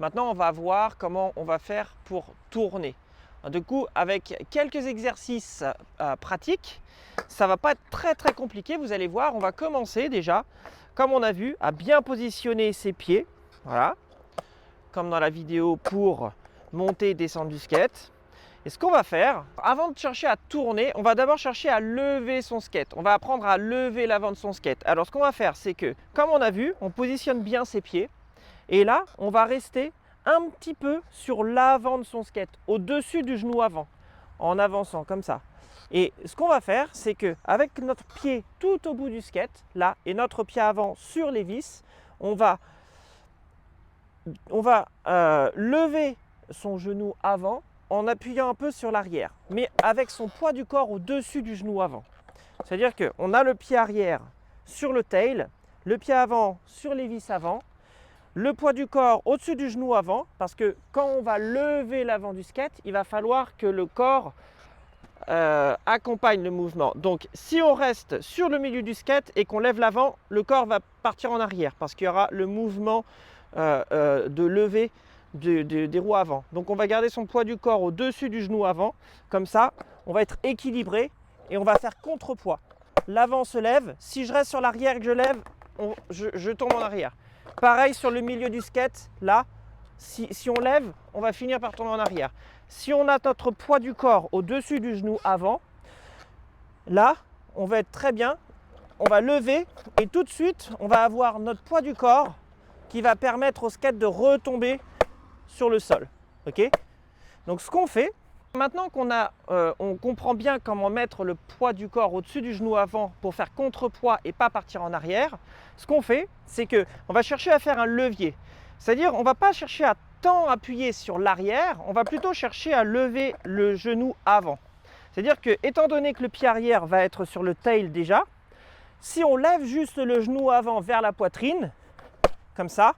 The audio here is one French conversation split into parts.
Maintenant, on va voir comment on va faire pour tourner. Du coup, avec quelques exercices pratiques, ça ne va pas être très compliqué. Vous allez voir, on va commencer déjà, comme on a vu, à bien positionner ses pieds. Voilà, comme dans la vidéo pour monter et descendre du skate. Et ce qu'on va faire, avant de chercher à tourner, on va d'abord chercher à lever son skate. On va apprendre à lever l'avant de son skate. Alors ce qu'on va faire, c'est que, comme on a vu, on positionne bien ses pieds. Et là, on va rester un petit peu sur l'avant de son skate, au-dessus du genou avant, en avançant comme ça. Et ce qu'on va faire, c'est qu'avec notre pied tout au bout du skate, là, et notre pied avant sur les vis, on va lever son genou avant en appuyant un peu sur l'arrière, mais avec son poids du corps au-dessus du genou avant. C'est-à-dire qu'on a le pied arrière sur le tail, le pied avant sur les vis avant, le poids du corps au-dessus du genou avant, parce que quand on va lever l'avant du skate, il va falloir que le corps accompagne le mouvement. Donc si on reste sur le milieu du skate et qu'on lève l'avant, le corps va partir en arrière, parce qu'il y aura le mouvement de lever des roues avant. Donc on va garder son poids du corps au-dessus du genou avant, comme ça on va être équilibré et on va faire contrepoids. L'avant se lève, si je reste sur l'arrière et que je lève, je tombe en arrière. Pareil sur le milieu du skate, là, si on lève, on va finir par tomber en arrière. Si on a notre poids du corps au-dessus du genou avant, là, on va être très bien, on va lever et tout de suite, on va avoir notre poids du corps qui va permettre au skate de retomber sur le sol. Okay ? Donc ce qu'on fait, maintenant on comprend bien comment mettre le poids du corps au-dessus du genou avant pour faire contrepoids et pas partir en arrière, ce qu'on fait, c'est qu'on va chercher à faire un levier. C'est-à-dire, on ne va pas chercher à tant appuyer sur l'arrière, on va plutôt chercher à lever le genou avant. C'est-à-dire que, étant donné que le pied arrière va être sur le tail déjà, si on lève juste le genou avant vers la poitrine, comme ça,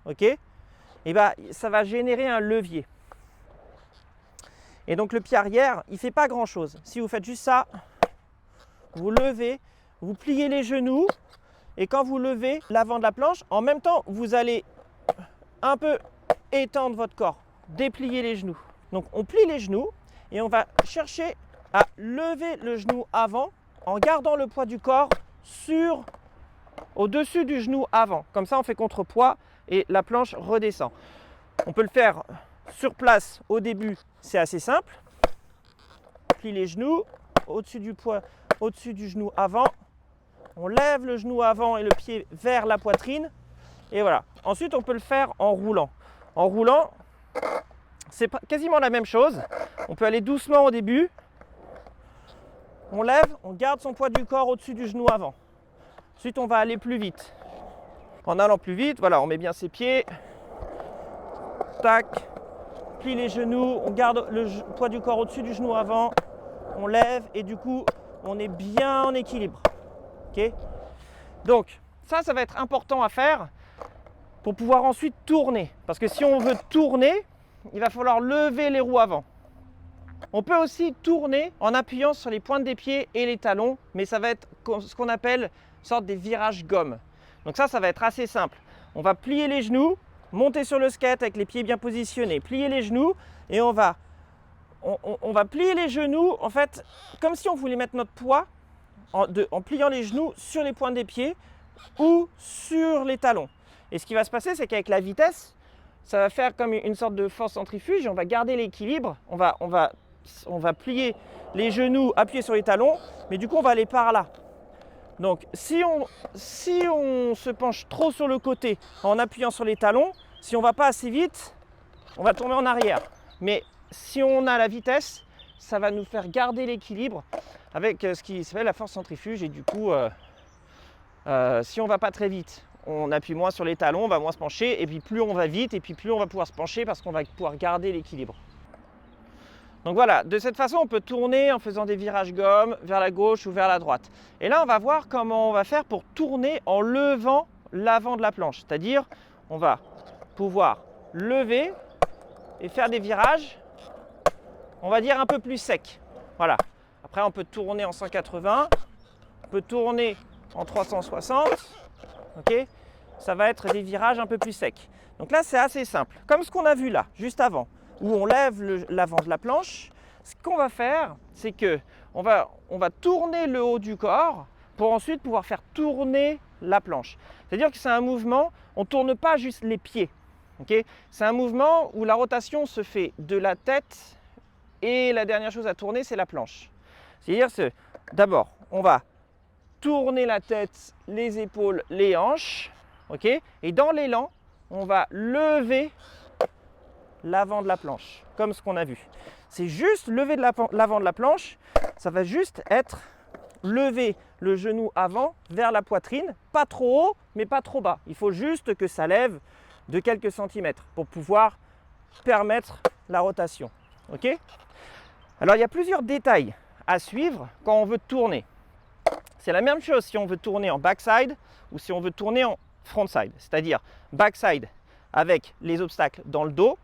ok, et ben, ça va générer un levier. Et donc le pied arrière, il ne fait pas grand-chose. Si vous faites juste ça, vous levez, vous pliez les genoux, et quand vous levez l'avant de la planche, en même temps, vous allez un peu étendre votre corps, déplier les genoux. Donc on plie les genoux et on va chercher à lever le genou avant en gardant le poids du corps au-dessus du genou avant. Comme ça, on fait contrepoids et la planche redescend. On peut le faire sur place au début, c'est assez simple. Plie les genoux, au-dessus du genou avant. On lève le genou avant et le pied vers la poitrine. Et voilà. Ensuite, on peut le faire en roulant. En roulant, c'est quasiment la même chose. On peut aller doucement au début. On lève, on garde son poids du corps au-dessus du genou avant. Ensuite, on va aller plus vite. En allant plus vite, voilà, on met bien ses pieds. Tac. Plie les genoux, on garde le poids du corps au-dessus du genou avant. On lève et du coup, on est bien en équilibre. Okay ? Donc, ça va être important à faire pour pouvoir ensuite tourner. Parce que si on veut tourner, il va falloir lever les roues avant. On peut aussi tourner en appuyant sur les pointes des pieds et les talons, mais ça va être ce qu'on appelle une sorte des virages gomme. Donc ça va être assez simple. On va plier les genoux, monter sur le skate avec les pieds bien positionnés, plier les genoux et on va plier les genoux en fait comme si on voulait mettre notre poids en pliant les genoux sur les pointes des pieds ou sur les talons. Et ce qui va se passer, c'est qu'avec la vitesse, ça va faire comme une sorte de force centrifuge et on va garder l'équilibre. On va plier les genoux, appuyer sur les talons, mais du coup, on va aller par là. Donc, si on se penche trop sur le côté en appuyant sur les talons, si on ne va pas assez vite, on va tomber en arrière. Mais si on a la vitesse, ça va nous faire garder l'équilibre avec ce qui s'appelle la force centrifuge. Et du coup, si on ne va pas très vite, on appuie moins sur les talons, on va moins se pencher. Et puis plus on va vite, et puis plus on va pouvoir se pencher parce qu'on va pouvoir garder l'équilibre. Donc voilà, de cette façon, on peut tourner en faisant des virages gomme vers la gauche ou vers la droite. Et là, on va voir comment on va faire pour tourner en levant l'avant de la planche. C'est-à-dire, on va pouvoir lever et faire des virages, on va dire un peu plus secs. Voilà. Après, on peut tourner en 180, on peut tourner en 360. Ok ? Ça va être des virages un peu plus secs. Donc là, c'est assez simple. Comme ce qu'on a vu là, juste avant, où on lève l'avant de la planche, ce qu'on va faire, c'est que on va tourner le haut du corps pour ensuite pouvoir faire tourner la planche. C'est-à-dire que c'est un mouvement, on ne tourne pas juste les pieds. Okay, c'est un mouvement où la rotation se fait de la tête et la dernière chose à tourner, c'est la planche. C'est-à-dire que d'abord, on va tourner la tête, les épaules, les hanches. Okay, et dans l'élan, on va lever l'avant de la planche, comme ce qu'on a vu. C'est juste lever l'avant de la planche, ça va juste être lever le genou avant vers la poitrine, pas trop haut, mais pas trop bas. Il faut juste que ça lève de quelques centimètres pour pouvoir permettre la rotation. Ok ? Alors, il y a plusieurs détails à suivre quand on veut tourner. C'est la même chose si on veut tourner en backside ou si on veut tourner en frontside, c'est-à-dire backside avec les obstacles dans le dos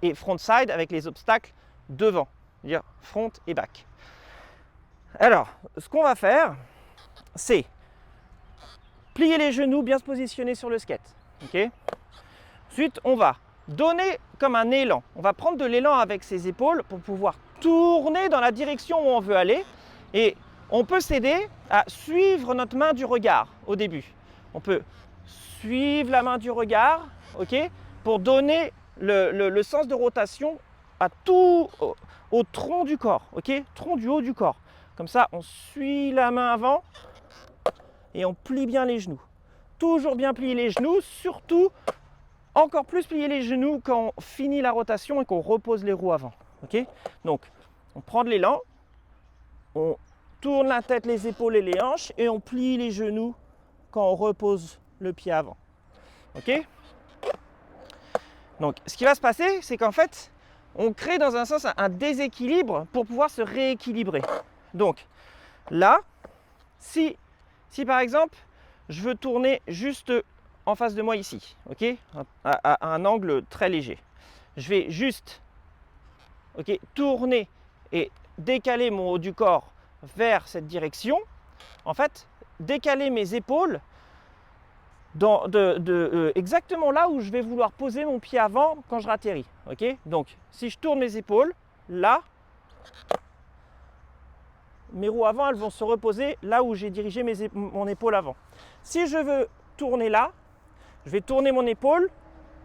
et frontside avec les obstacles devant, c'est-à-dire front et back. Alors, ce qu'on va faire, c'est plier les genoux, bien se positionner sur le skate. Okay. Ensuite, on va donner comme un élan. On va prendre de l'élan avec ses épaules pour pouvoir tourner dans la direction où on veut aller. Et on peut s'aider à suivre notre main du regard au début. On peut suivre la main du regard, okay, pour donner le sens de rotation à tout au tronc du corps, okay, tronc du haut du corps. Comme ça, on suit la main avant et on plie bien les genoux. Toujours bien plier les genoux, surtout encore plus plier les genoux quand on finit la rotation et qu'on repose les roues avant. Okay, donc, on prend de l'élan, on tourne la tête, les épaules et les hanches et on plie les genoux quand on repose le pied avant. Ok ? Donc, ce qui va se passer, c'est qu'en fait, on crée dans un sens un déséquilibre pour pouvoir se rééquilibrer. Donc, là, si par exemple, je veux tourner juste en face de moi ici, ok, à un angle très léger, je vais juste tourner et décaler mon haut du corps vers cette direction. En fait, décaler mes épaules exactement là où je vais vouloir poser mon pied avant quand je ratterris. Okay, donc, si je tourne mes épaules, là, mes roues avant, elles vont se reposer là où j'ai dirigé mon épaule avant. Si je veux tourner là, je vais tourner mon épaule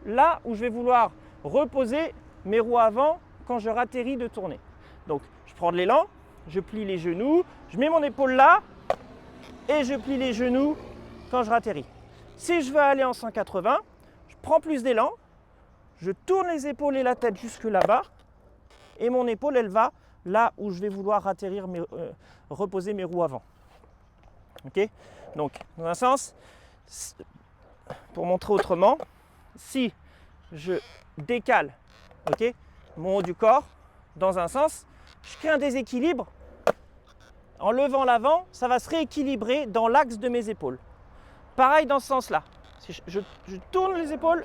là où je vais vouloir reposer mes roues avant quand je ratterris de tourner. Donc, je prends de l'élan, je plie les genoux, je mets mon épaule là et je plie les genoux quand je ratterris. Si je veux aller en 180, je prends plus d'élan, je tourne les épaules et la tête jusque là-bas et mon épaule, elle va là où je vais vouloir atterrir, reposer mes roues avant. Ok ? Donc, dans un sens, pour montrer autrement, si je décale mon haut du corps dans un sens, je crée un déséquilibre. En levant l'avant, ça va se rééquilibrer dans l'axe de mes épaules. Pareil dans ce sens-là. Si je tourne les épaules,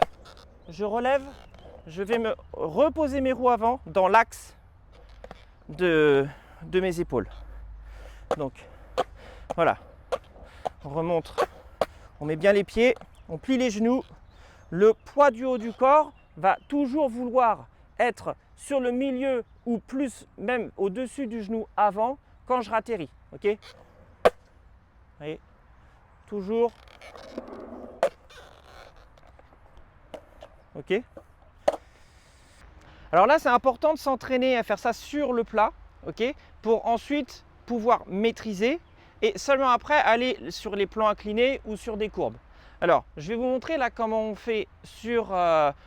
je relève, je vais me reposer mes roues avant dans l'axe de mes épaules. Donc, voilà. On remonte, on met bien les pieds, on plie les genoux. Le poids du haut du corps va toujours vouloir être sur le milieu ou plus même au-dessus du genou avant quand je ratterris. Ok ? Allez, toujours. Ok ? Alors là, c'est important de s'entraîner à faire ça sur le plat, ok, pour ensuite pouvoir maîtriser et seulement après aller sur les plans inclinés ou sur des courbes. Alors, je vais vous montrer là comment on fait sur une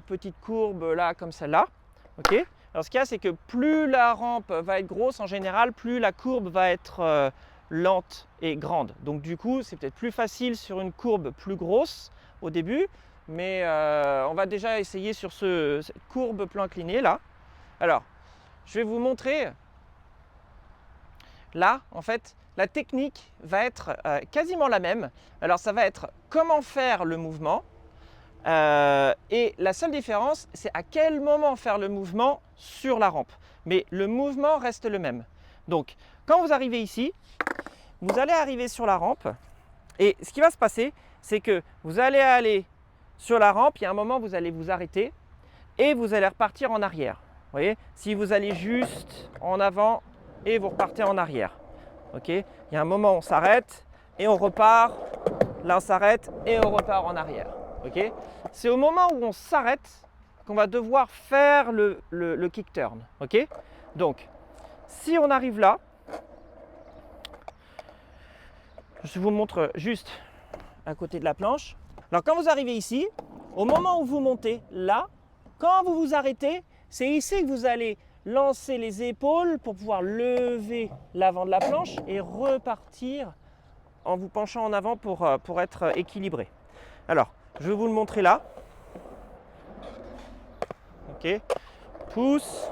petite courbe là comme celle-là. Ok. Alors ce qu'il y a, c'est que plus la rampe va être grosse en général, plus la courbe va être lente et grande. Donc du coup, c'est peut-être plus facile sur une courbe plus grosse au début, mais on va déjà essayer sur cette courbe plan incliné là. Alors, je vais vous montrer là, en fait, la technique va être quasiment la même. Alors ça va être comment faire le mouvement. Et la seule différence, c'est à quel moment faire le mouvement sur la rampe. Mais le mouvement reste le même. Donc, quand vous arrivez ici, vous allez arriver sur la rampe. Et ce qui va se passer, c'est que vous allez aller sur la rampe, il y a un moment vous allez vous arrêter et vous allez repartir en arrière. Vous voyez, si vous allez juste en avant et vous repartez en arrière. Ok, il y a un moment où on s'arrête et on repart. Là on s'arrête et on repart en arrière. Ok, c'est au moment où on s'arrête qu'on va devoir faire le kick turn. Ok, donc si on arrive là, je vous montre juste à côté de la planche. Alors quand vous arrivez ici, au moment où vous montez là, quand vous vous arrêtez, c'est ici que vous allez lancer les épaules pour pouvoir lever l'avant de la planche et repartir en vous penchant en avant pour être équilibré. Alors, je vais vous le montrer là. Ok, pouce,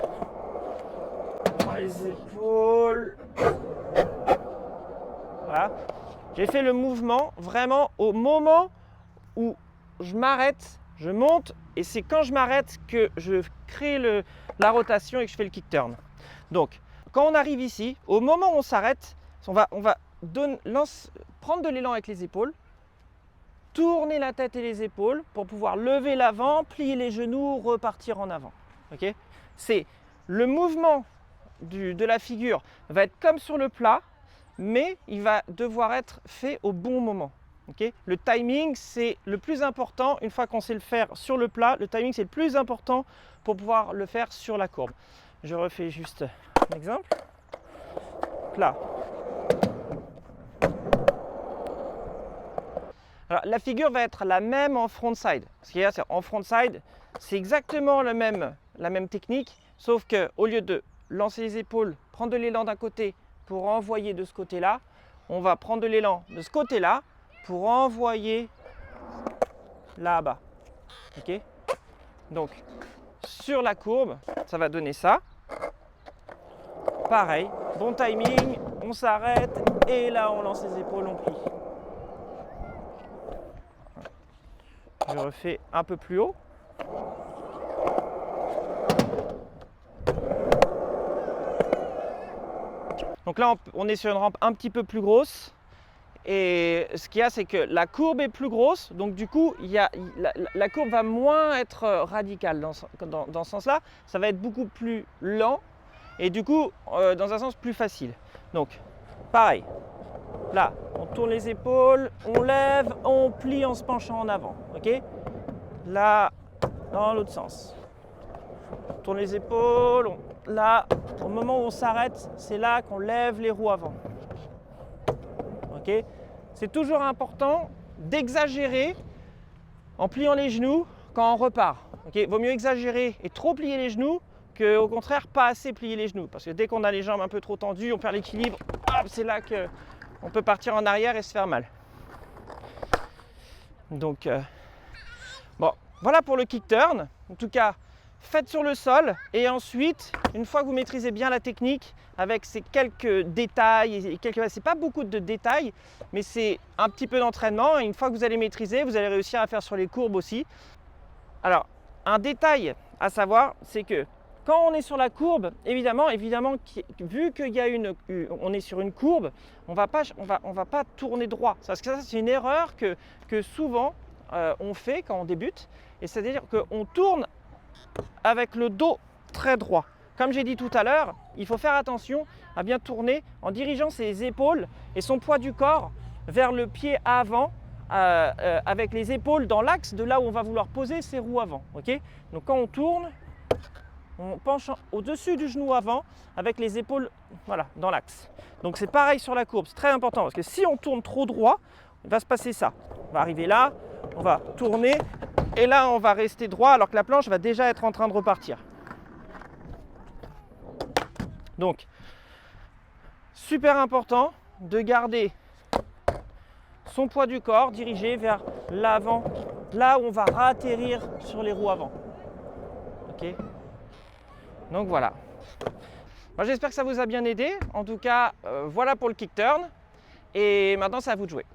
les épaules. Voilà. J'ai fait le mouvement vraiment au moment où je m'arrête, je monte et c'est quand je m'arrête que je crée la rotation et que je fais le kick turn. Donc, quand on arrive ici, au moment où on s'arrête, on va prendre de l'élan avec les épaules, tourner la tête et les épaules pour pouvoir lever l'avant, plier les genoux, repartir en avant. Okay, c'est le mouvement de la figure va être comme sur le plat, mais il va devoir être fait au bon moment. Okay, le timing, c'est le plus important. Une fois qu'on sait le faire sur le plat, le timing, c'est le plus important pour pouvoir le faire sur la courbe. Je refais juste un exemple. Plat. Alors, la figure va être la même en frontside. Ce qu'il y a, c'est en frontside, c'est exactement la même technique, sauf qu'au lieu de lancer les épaules, prendre de l'élan d'un côté pour envoyer de ce côté-là, on va prendre de l'élan de ce côté-là pour envoyer là-bas. Ok, donc, sur la courbe, ça va donner ça. Pareil, bon timing, on s'arrête et là on lance les épaules, on plie. Je refais un peu plus haut. Donc là, on est sur une rampe un petit peu plus grosse. Et ce qu'il y a, c'est que la courbe est plus grosse. Donc du coup, la courbe va moins être radicale dans ce sens-là. Ça va être beaucoup plus lent. Et du coup, dans un sens plus facile. Donc, pareil. Là, on tourne les épaules, on lève, on plie en se penchant en avant. Ok ? Là, dans l'autre sens. On tourne les épaules. Là, au moment où on s'arrête, c'est là qu'on lève les roues avant. Ok ? C'est toujours important d'exagérer en pliant les genoux quand on repart. Ok ? Vaut mieux exagérer et trop plier les genoux qu'au contraire pas assez plier les genoux. Parce que dès qu'on a les jambes un peu trop tendues, on perd l'équilibre. Hop, c'est là qu'on peut partir en arrière et se faire mal. Donc, bon, voilà pour le kick turn. En tout cas, faites sur le sol et ensuite, une fois que vous maîtrisez bien la technique, avec ces quelques détails, c'est pas beaucoup de détails, mais c'est un petit peu d'entraînement. Et une fois que vous allez maîtriser, vous allez réussir à faire sur les courbes aussi. Alors, un détail à savoir, c'est que quand on est sur la courbe, évidemment, vu on est sur une courbe, on va pas tourner droit. Parce que ça, c'est une erreur que souvent on fait quand on débute. Et c'est-à-dire qu'on tourne avec le dos très droit. Comme j'ai dit tout à l'heure, il faut faire attention à bien tourner en dirigeant ses épaules et son poids du corps vers le pied avant, avec les épaules dans l'axe de là où on va vouloir poser ses roues avant. Okay ? Donc quand on tourne, on penche au-dessus du genou avant avec les épaules voilà, dans l'axe. Donc c'est pareil sur la courbe, c'est très important parce que si on tourne trop droit, il va se passer ça. On va arriver là, on va tourner et là on va rester droit alors que la planche va déjà être en train de repartir. Donc, super important de garder son poids du corps dirigé vers l'avant, là où on va atterrir sur les roues avant. Ok ? Donc voilà. Moi j'espère que ça vous a bien aidé. En tout cas, voilà pour le kick turn. Et maintenant c'est à vous de jouer.